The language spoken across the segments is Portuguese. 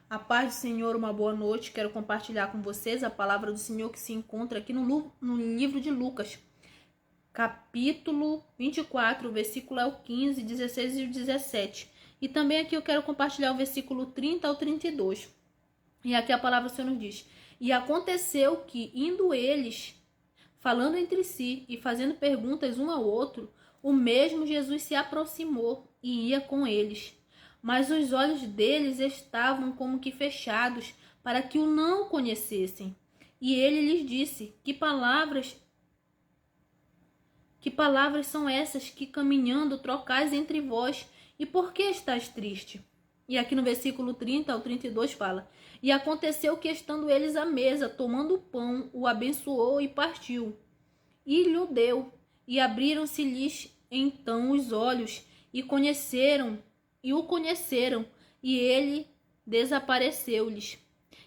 A paz do Senhor, uma boa noite. Quero compartilhar com vocês a palavra do Senhor que se encontra aqui no livro de Lucas, capítulo 24, o versículo é o 15, 16 e 17. E também aqui eu quero compartilhar o versículo 30 ao 32. E aqui a palavra do Senhor nos diz: E aconteceu que, indo eles, falando entre si e fazendo perguntas um ao outro, o mesmo Jesus se aproximou e ia com eles. Mas os olhos deles estavam como que fechados, para que o não conhecessem. E ele lhes disse: Que palavras são essas que caminhando trocais entre vós? E por que estás triste? E aqui no versículo 30 ao 32 fala: E aconteceu que, estando eles à mesa, tomando o pão, o abençoou e partiu. E lhe deu. E abriram-se-lhes então os olhos, e o conheceram, e ele desapareceu-lhes.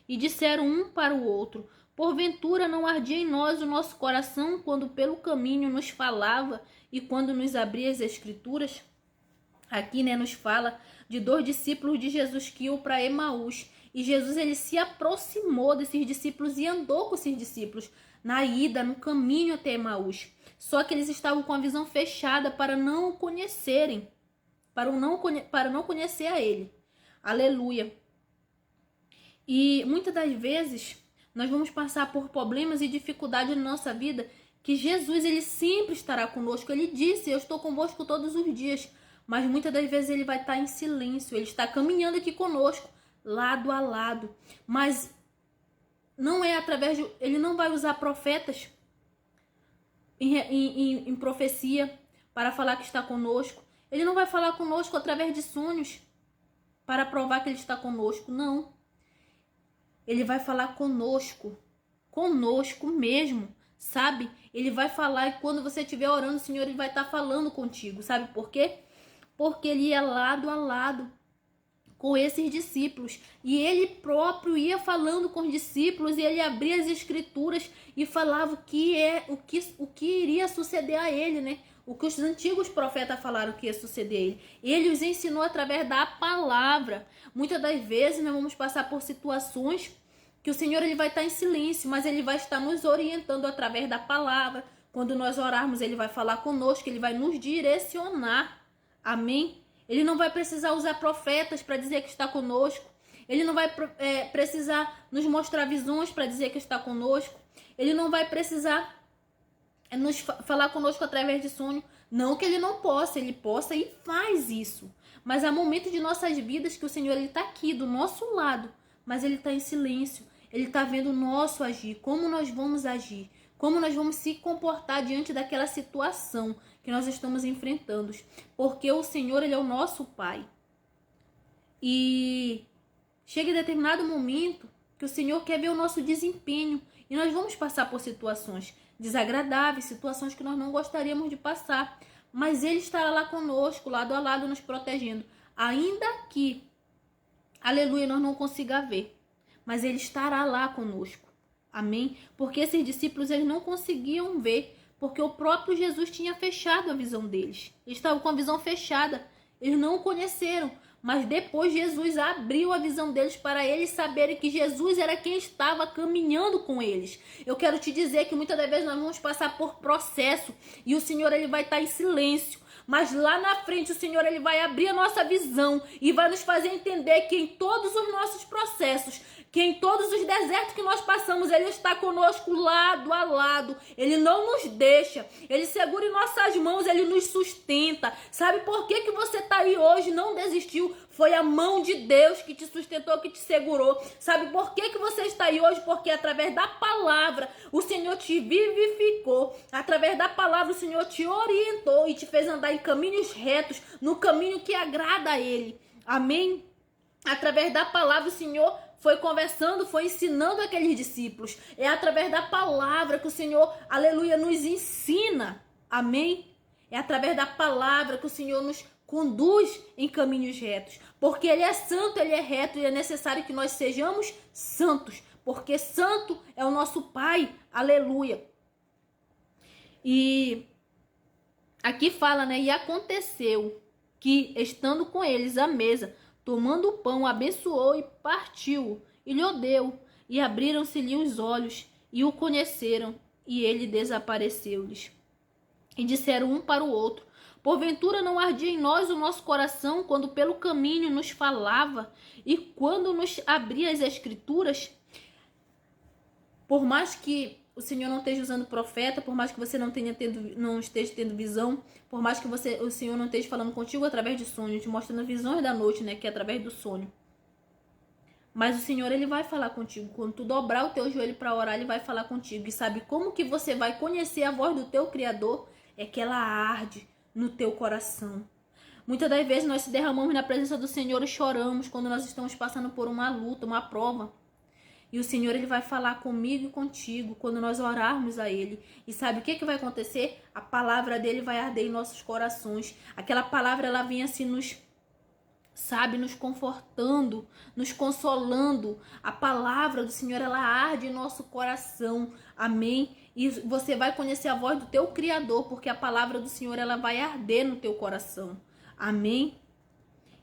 E disseram um para o outro: Porventura não ardia em nós o nosso coração quando pelo caminho nos falava e quando nos abria as Escrituras? Aqui, nos fala de 2 discípulos de Jesus que iam para Emaús. E Jesus, ele se aproximou desses discípulos e andou com esses discípulos na ida, no caminho até Emaús. Só que eles estavam com a visão fechada para não o conhecerem, para não conhecer a ele. Aleluia. E muitas das vezes nós vamos passar por problemas e dificuldades na nossa vida, que Jesus, ele sempre estará conosco. Ele disse: Eu estou convosco todos os dias. Mas muitas das vezes ele vai estar em silêncio, ele está caminhando aqui conosco, lado a lado. Mas não é ele não vai usar profetas em profecia para falar que está conosco. Ele não vai falar conosco através de sonhos para provar que ele está conosco, não. Ele vai falar conosco mesmo, sabe? Ele vai falar, e quando você estiver orando, o Senhor, ele vai estar falando contigo, sabe por quê? Porque ele ia lado a lado com esses discípulos, e ele próprio ia falando com os discípulos, e ele abria as Escrituras e falava o que iria suceder a ele, O que os antigos profetas falaram que ia suceder a ele. Ele os ensinou através da palavra. Muitas das vezes nós vamos passar por situações que o Senhor, ele vai estar em silêncio, mas ele vai estar nos orientando através da palavra. Quando nós orarmos, ele vai falar conosco, ele vai nos direcionar. Amém? Ele não vai precisar usar profetas para dizer que está conosco. Ele não vai precisar nos mostrar visões para dizer que está conosco. Ele não vai precisar nos falar conosco através de sonho. Não que ele não possa, ele possa e faz isso. Mas há momentos de nossas vidas que o Senhor, ele está aqui do nosso lado, mas ele está em silêncio. Ele está vendo o nosso agir, como nós vamos agir, como nós vamos se comportar diante daquela situação que nós estamos enfrentando. Porque o Senhor, ele é o nosso Pai. E chega em determinado momento que o Senhor quer ver o nosso desempenho. E nós vamos passar por situações desagradáveis, situações que nós não gostaríamos de passar. Mas ele estará lá conosco, lado a lado, nos protegendo. Ainda que, aleluia, nós não consigamos ver. Mas ele estará lá conosco. Amém? Porque esses discípulos, eles não conseguiam ver, porque o próprio Jesus tinha fechado a visão deles. Eles estavam com a visão fechada. Eles não o conheceram. Mas depois Jesus abriu a visão deles para eles saberem que Jesus era quem estava caminhando com eles. Eu quero te dizer que muitas das vezes nós vamos passar por processo e o Senhor, ele vai estar em silêncio. Mas lá na frente o Senhor, ele vai abrir a nossa visão e vai nos fazer entender que em todos os nossos processos, que em todos os desertos que nós passamos, ele está conosco lado a lado. Ele não nos deixa. Ele segura em nossas mãos, ele nos sustenta. Sabe por que você está aí hoje, não desistiu? Foi a mão de Deus que te sustentou, que te segurou. Sabe por que você está aí hoje? Porque através da palavra o Senhor te vivificou. Através da palavra o Senhor te orientou e te fez andar em caminhos retos, no caminho que agrada a Ele. Amém? Através da palavra o Senhor foi conversando, foi ensinando aqueles discípulos. É através da palavra que o Senhor, aleluia, nos ensina. Amém? É através da palavra que o Senhor nos conduz em caminhos retos. Porque Ele é santo, Ele é reto e é necessário que nós sejamos santos. Porque santo é o nosso Pai. Aleluia. E aqui fala, E aconteceu que, estando com eles à mesa, tomando o pão, abençoou e partiu, e lhe deu, e abriram-se-lhe os olhos, e o conheceram, e ele desapareceu-lhes. E disseram um para o outro: porventura não ardia em nós o nosso coração quando pelo caminho nos falava e quando nos abria as escrituras? Por mais que o Senhor não esteja usando profeta, por mais que você não esteja tendo visão, por mais que o Senhor não esteja falando contigo através de sonho, te mostrando visões da noite, né, que é através do sonho. Mas o Senhor, ele vai falar contigo. Quando tu dobrar o teu joelho para orar, ele vai falar contigo. E sabe como que você vai conhecer a voz do teu Criador? É que ela arde no teu coração. Muitas das vezes nós se derramamos na presença do Senhor e choramos quando nós estamos passando por uma luta, uma prova. E o Senhor, ele vai falar comigo e contigo quando nós orarmos a Ele. E sabe o que vai acontecer? A palavra dele vai arder em nossos corações. Aquela palavra, ela vem assim nos confortando, nos consolando. A palavra do Senhor, ela arde em nosso coração. Amém? E você vai conhecer a voz do teu Criador, porque a palavra do Senhor, ela vai arder no teu coração. Amém?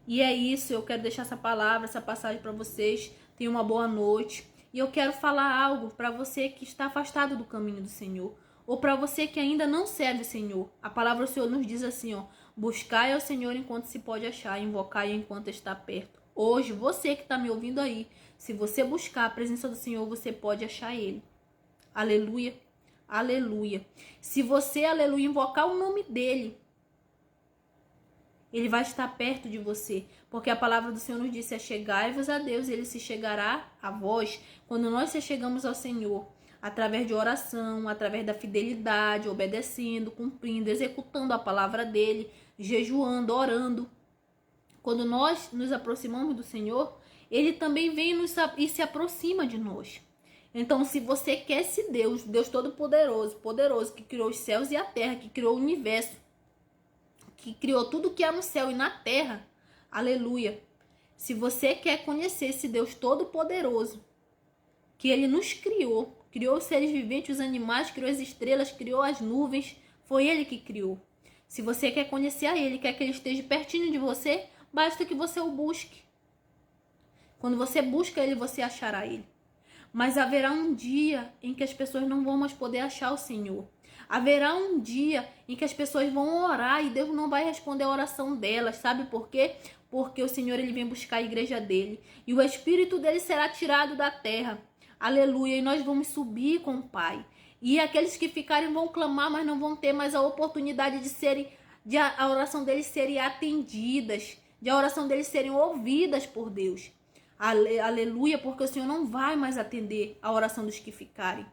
E é isso, eu quero deixar essa palavra, essa passagem para vocês. Tenham uma boa noite. E eu quero falar algo para você que está afastado do caminho do Senhor, ou para você que ainda não serve o Senhor. A palavra do Senhor nos diz assim, ó: buscai ao Senhor enquanto se pode achar, invocai enquanto está perto. Hoje, você que está me ouvindo aí, se você buscar a presença do Senhor, você pode achar Ele. Aleluia, aleluia. Se você, aleluia, invocar o nome dEle, Ele vai estar perto de você, porque a palavra do Senhor nos disse: achegai-vos a Deus, Ele se chegará a vós. Quando nós se chegamos ao Senhor, através de oração, através da fidelidade, obedecendo, cumprindo, executando a palavra dEle, jejuando, orando. Quando nós nos aproximamos do Senhor, Ele também vem e se aproxima de nós. Então, se você quer esse Deus, Deus Todo-Poderoso, poderoso, que criou os céus e a terra, que criou o universo, que criou tudo que há no céu e na terra, aleluia. Se você quer conhecer esse Deus Todo-Poderoso, que Ele nos criou os seres viventes, os animais, criou as estrelas, criou as nuvens, foi Ele que criou. Se você quer conhecer a Ele, quer que Ele esteja pertinho de você, basta que você o busque. Quando você busca Ele, você achará Ele. Mas haverá um dia em que as pessoas não vão mais poder achar o Senhor. Haverá um dia em que as pessoas vão orar e Deus não vai responder a oração delas. Sabe por quê? Porque o Senhor, ele vem buscar a igreja dele. E o Espírito dele será tirado da terra. Aleluia. E nós vamos subir com o Pai. E aqueles que ficarem vão clamar, mas não vão ter mais a oportunidade de a oração deles serem atendidas. De a oração deles serem ouvidas por Deus. Aleluia, porque o Senhor não vai mais atender a oração dos que ficarem.